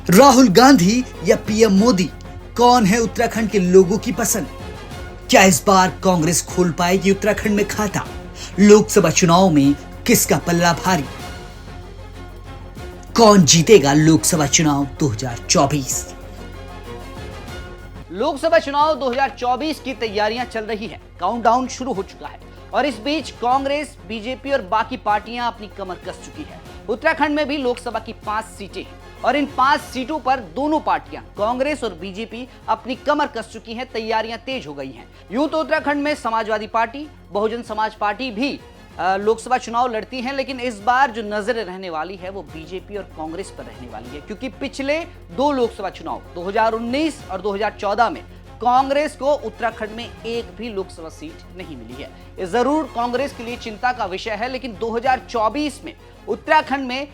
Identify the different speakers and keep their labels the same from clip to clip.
Speaker 1: राहुल गांधी या पीएम मोदी, कौन है उत्तराखंड के लोगों की पसंद? क्या इस बार कांग्रेस खोल पाएगी उत्तराखंड में खाता? लोकसभा चुनाव में किसका पल्ला भारी? कौन जीतेगा लोकसभा चुनाव 2024?
Speaker 2: लोकसभा चुनाव 2024 की तैयारियां चल रही है। काउंटडाउन शुरू हो चुका है और इस बीच कांग्रेस, बीजेपी और बाकी पार्टियां अपनी कमर कस चुकी है। उत्तराखंड में भी लोकसभा की 5 सीटें हैं और इन 5 सीटों पर दोनों पार्टियां, कांग्रेस और बीजेपी, अपनी कमर कस चुकी हैं। तैयारियां तेज हो गई हैं। यूं तो उत्तराखंड में समाजवादी पार्टी, बहुजन समाज पार्टी भी लोकसभा चुनाव लड़ती हैं, लेकिन इस बार जो नजर रहने वाली है वो बीजेपी और कांग्रेस पर रहने वाली है, क्योंकि पिछले 2 लोकसभा चुनाव 2019 और 2014 में कांग्रेस को उत्तराखंड में एक भी लोकसभा सीट नहीं मिली है। ये जरूर कांग्रेस के लिए चिंता का विषय है, लेकिन 2024 में उत्तराखंड में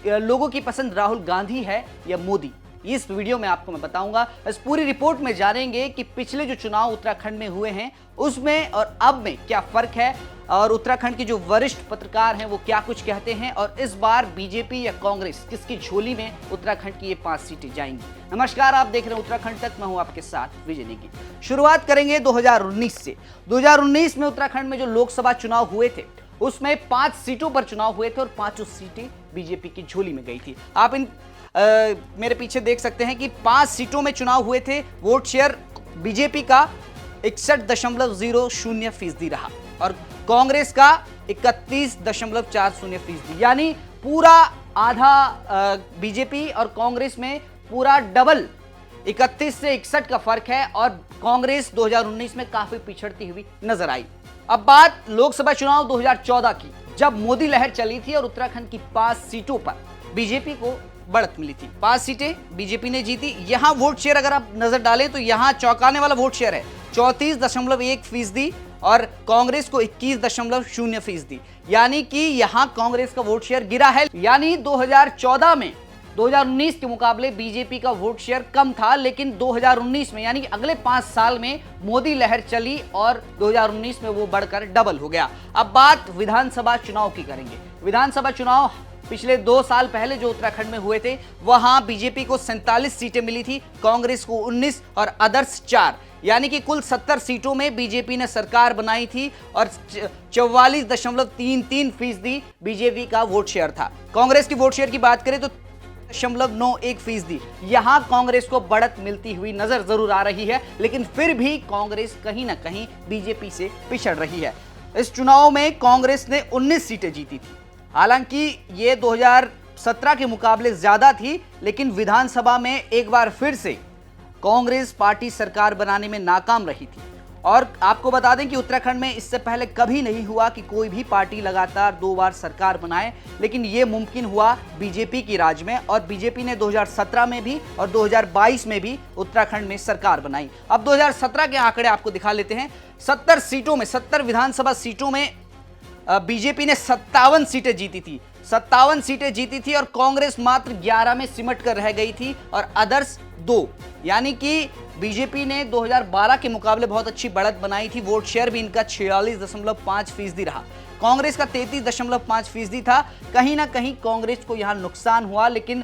Speaker 2: लोगों की पसंद राहुल गांधी है या मोदी, इस वीडियो में आपको मैं बताऊंगा। इस पूरी रिपोर्ट में जानेंगे कि पिछले जो चुनाव उत्तराखंड में हुए हैं उसमें और अब में क्या फर्क है, और उत्तराखंड के जो वरिष्ठ पत्रकार हैं वो क्या कुछ कहते हैं, और इस बार बीजेपी या कांग्रेस किसकी झोली में उत्तराखंड की ये 5 सीटें जाएंगी। नमस्कार, आप देख रहे हैं उत्तराखंड तक, मैं हूं आपके साथ विजय नेगी। शुरुआत करेंगे 2019 से। 2019 में उत्तराखंड में जो लोकसभा चुनाव हुए थे उसमें 5 सीटों पर चुनाव हुए थे और 5 सीटें बीजेपी की झोली में गई थी। आप मेरे पीछे देख सकते हैं कि 5 सीटों में चुनाव हुए थे। वोट शेयर बीजेपी का 61.00% रहा और कांग्रेस का 31.40%, यानी पूरा आधा बीजेपी और कांग्रेस में पूरा डबल 31 से 61 का फर्क है और कांग्रेस 2019 में काफी पिछड़ती हुई नजर आई। अब बात लोकसभा चुनाव 2014 की, जब मोदी लहर चली थी और उत्तराखंड की 5 सीटों पर बीजेपी को बढ़त मिली थी। 5 सीटें बीजेपी ने जीती। यहां वोट शेयर अगर आप नजर डालें तो यहां चौंकाने वाला वोट शेयर है, 34.1% और कांग्रेस को 21.0%, यानी कि यहां कांग्रेस का वोट शेयर गिरा है। यानी 2014 में 2019 के मुकाबले बीजेपी का वोट शेयर कम था, लेकिन 2019 में यानी कि अगले 5 साल में मोदी लहर चली और 2019 में वो बढ़कर डबल हो गया। अब बात विधानसभा चुनाव की करेंगे। विधानसभा चुनाव पिछले 2 साल पहले जो उत्तराखंड में हुए थे, वहां बीजेपी को 47 सीटें मिली थी, कांग्रेस को 19 और अदर्स 4, यानी कि कुल 70 सीटों में बीजेपी ने सरकार बनाई थी और 44.33% बीजेपी का वोट शेयर था। कांग्रेस की वोट शेयर की बात करें तो 0.91%। यहां कांग्रेस को बढ़त मिलती हुई नजर जरूर आ रही है, लेकिन फिर भी कांग्रेस कहीं ना कहीं बीजेपी से पिछड़ रही है। इस चुनाव में कांग्रेस ने 19 सीटें जीती थी। हालांकि ये 2017 के मुकाबले ज्यादा थी, लेकिन विधानसभा में एक बार फिर से कांग्रेस पार्टी सरकार बनाने में नाकाम रही थी। और आपको बता दें कि उत्तराखंड में इससे पहले कभी नहीं हुआ कि कोई भी पार्टी लगातार 2 बार सरकार बनाए, लेकिन ये मुमकिन हुआ बीजेपी की राज में, और बीजेपी ने 2017 में भी और 2022 में भी उत्तराखंड में सरकार बनाई। अब 2017 के आंकड़े आपको दिखा लेते हैं। 70 सीटों में, 70 विधानसभा सीटों में बीजेपी ने 57 सीटें जीती थी। 57 सीटें जीती थी और कांग्रेस मात्र 11 में सिमट कर रह गई थी और अदर्स 2, यानी कि बीजेपी ने 2012 के मुकाबले बहुत अच्छी बढ़त बनाई थी। वोट शेयर भी इनका 46.5% रहा। कांग्रेस का 33.5% था। कहीं ना कहीं कांग्रेस को यहां नुकसान हुआ, लेकिन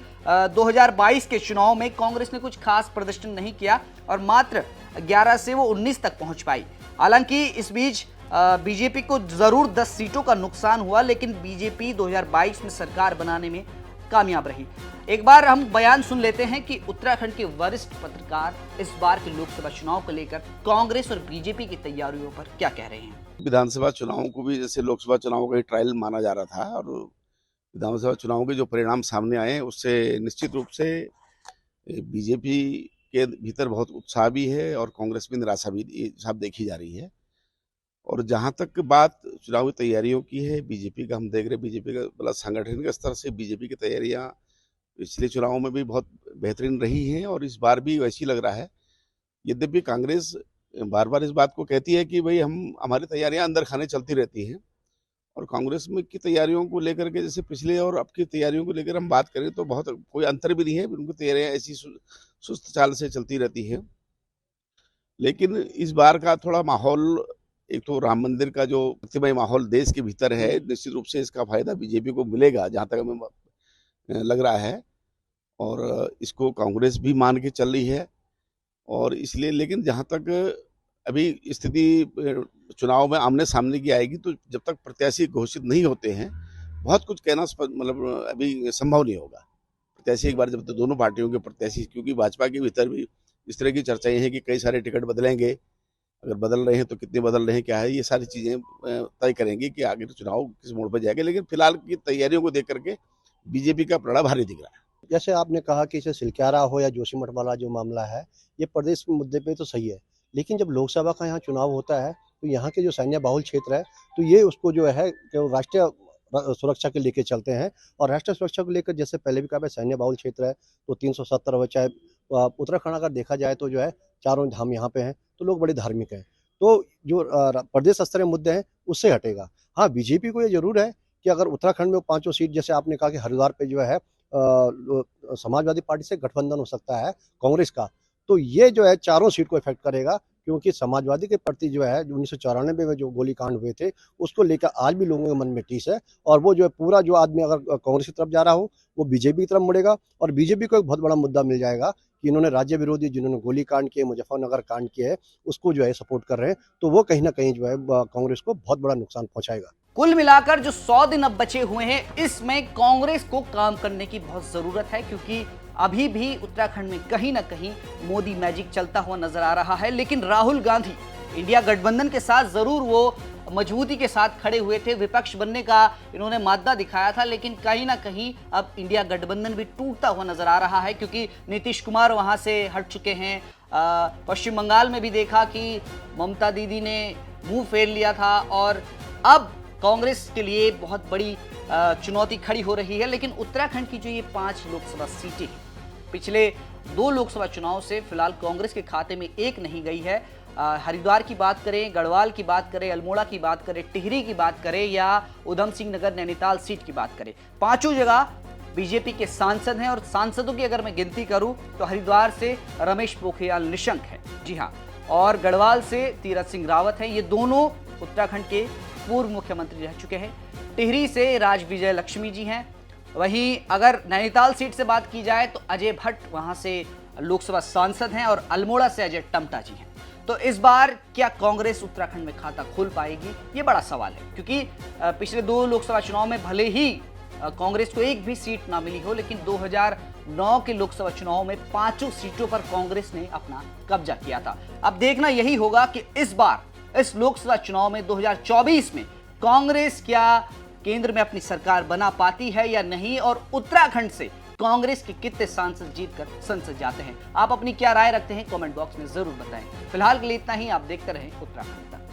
Speaker 2: 2022 के चुनाव में कांग्रेस ने कुछ खास प्रदर्शन नहीं किया और मात्र 11 से वो 19 तक पहुंच पाई। हालांकि इस बीच बीजेपी को जरूर 10 सीटों का नुकसान हुआ, लेकिन बीजेपी 2022 में सरकार बनाने में कामयाब रही। एक बार हम बयान सुन लेते हैं कि उत्तराखंड के वरिष्ठ पत्रकार इस बार के लोकसभा चुनाव को लेकर कांग्रेस और बीजेपी की तैयारियों पर क्या कह रहे हैं।
Speaker 3: विधानसभा चुनावों को भी जैसे लोकसभा चुनाव का ट्रायल माना जा रहा था, और विधानसभा चुनाव के जो परिणाम सामने आए उससे निश्चित रूप से बीजेपी के भीतर बहुत उत्साह भी है और कांग्रेस में निराशा भी साफ देखी जा रही है। और जहां तक बात चुनावी तैयारियों की है बीजेपी का, हम देख रहे हैं बीजेपी का मतलब संगठन के स्तर से बीजेपी की तैयारियां पिछले चुनावों में भी बहुत बेहतरीन रही हैं और इस बार भी वैसी लग रहा है। यद्यपि कांग्रेस बार बार इस बात को कहती है कि भाई हमारी तैयारियां अंदर खाने चलती रहती हैं, और कांग्रेस में की तैयारियों को लेकर के जैसे पिछले और अब की तैयारियों को लेकर हम बात करें तो बहुत कोई अंतर भी नहीं है। उनकी तैयारियां ऐसी सुस्त चाल से चलती रहती है। लेकिन इस बार का थोड़ा माहौल, एक तो राम मंदिर का जो भक्तिमय माहौल देश के भीतर है, निश्चित रूप से इसका फायदा बीजेपी को मिलेगा जहां तक हमें लग रहा है। और इसको कांग्रेस भी मान के चल रही है। और इसलिए लेकिन जहाँ तक अभी स्थिति चुनाव में आमने सामने की आएगी, तो जब तक प्रत्याशी घोषित नहीं होते हैं, बहुत कुछ कहना मतलब अभी संभव नहीं होगा। प्रत्याशी एक बार जब तो दोनों पार्टियों के प्रत्याशी, क्योंकि भाजपा के भीतर भी इस तरह की चर्चाएं हैं कि कई सारे टिकट बदलेंगे, अगर बदल रहे हैं तो कितने बदल रहे हैं, क्या है, ये सारी चीजें तय करेंगी कि आगे चुनाव किस मोड़ पर जाएगा। लेकिन फिलहाल की तैयारियों को देख करके बीजेपी का पलड़ा भारी दिख रहा है।
Speaker 4: जैसे आपने कहा कि इसे सिलक्यारा हो या जोशीमठ वाला जो मामला है, ये प्रदेश के मुद्दे पे तो सही है, लेकिन जब लोकसभा का यहाँ चुनाव होता है तो यहाँ के जो सैन्य बाहुल क्षेत्र है, तो ये उसको जो है कि राष्ट्रीय सुरक्षा के लेके चलते हैं। और राष्ट्रीय सुरक्षा को लेकर जैसे पहले भी कहा, सैन्य बाहुल क्षेत्र है तो 370 हो, चाहे उत्तराखंड अगर देखा जाए तो जो है चारों धाम यहाँ पे हैं, तो लोग बड़े धार्मिक हैं। तो जो प्रदेश स्तरीय मुद्दे हैं उससे हटेगा। हाँ, बीजेपी को ये जरूर है कि अगर उत्तराखंड में 5 सीट, जैसे आपने कहा कि हरिद्वार पे जो है समाजवादी पार्टी से गठबंधन हो सकता है कांग्रेस का, तो ये जो है चारों सीट को इफेक्ट करेगा, क्योंकि समाजवादी के प्रति जो है 1994 में जो गोलीकांड हुए थे उसको लेकर आज भी लोगों के मन में टीस है। और वो जो है पूरा जो आदमी अगर कांग्रेस की तरफ जा रहा हो वो बीजेपी की तरफ मुड़ेगा, और बीजेपी को एक बहुत बड़ा मुद्दा मिल जाएगा कि इन्होंने राज्य विरोधी, जिन्होंने गोलीकांड किए, मुजफ्फरनगर कांड किए है, उसको जो है सपोर्ट कर रहे हैं, तो वो कहीं ना कहीं जो है कांग्रेस को बहुत बड़ा नुकसान पहुंचाएगा।
Speaker 2: कुल मिलाकर जो 100 दिन अब बचे हुए हैं, इसमें कांग्रेस को काम करने की बहुत जरूरत है, क्योंकि अभी भी उत्तराखंड में कहीं ना कहीं मोदी मैजिक चलता हुआ नजर आ रहा है। लेकिन राहुल गांधी इंडिया गठबंधन के साथ जरूर वो मजबूती के साथ खड़े हुए थे, विपक्ष बनने का इन्होंने मादा दिखाया था, लेकिन कहीं ना कहीं अब इंडिया गठबंधन भी टूटता हुआ नजर आ रहा है, क्योंकि नीतीश कुमार वहां से हट चुके हैं। पश्चिम बंगाल में भी देखा कि ममता दीदी ने मुंह फेर लिया था, और अब कांग्रेस के लिए बहुत बड़ी चुनौती खड़ी हो रही है। लेकिन उत्तराखंड की जो ये 5 लोकसभा सीटें हैं, पिछले 2 लोकसभा चुनाव से फिलहाल कांग्रेस के खाते में एक नहीं गई है। हरिद्वार की बात करें, गढ़वाल की बात करें, अल्मोड़ा की बात करें, टिहरी की बात करें, या उधम सिंह नगर नैनीताल सीट की बात करें, 5 जगह बीजेपी के सांसद हैं। और सांसदों की अगर मैं गिनती करूं तो हरिद्वार से रमेश पोखरियाल निशंक है, जी हाँ, और गढ़वाल से तीरथ सिंह रावत है, ये दोनों उत्तराखंड के पूर्व मुख्यमंत्री रह चुके हैं। टिहरी से राजविजय लक्ष्मी जी हैं। वहीं अगर नैनीताल सीट से बात की जाए तो अजय भट्ट वहां से लोकसभा सांसद हैं, और अल्मोड़ा से अजय टम्टा जी हैं। तो इस बार क्या कांग्रेस उत्तराखंड में खाता खोल पाएगी, ये बड़ा सवाल है, क्योंकि पिछले 2 लोकसभा चुनाव में भले ही कांग्रेस को एक भी सीट ना मिली हो, लेकिन 2009 के लोकसभा चुनाव में 5 सीटों पर कांग्रेस ने अपना कब्जा किया था। अब देखना यही होगा कि इस बार इस लोकसभा चुनाव में 2024 में कांग्रेस क्या केंद्र में अपनी सरकार बना पाती है या नहीं, और उत्तराखंड से कांग्रेस के कितने सांसद जीतकर संसद जाते हैं। आप अपनी क्या राय रखते हैं कमेंट बॉक्स में जरूर बताएं। फिलहाल के लिए इतना ही। आप देखते रहें उत्तराखंड तक।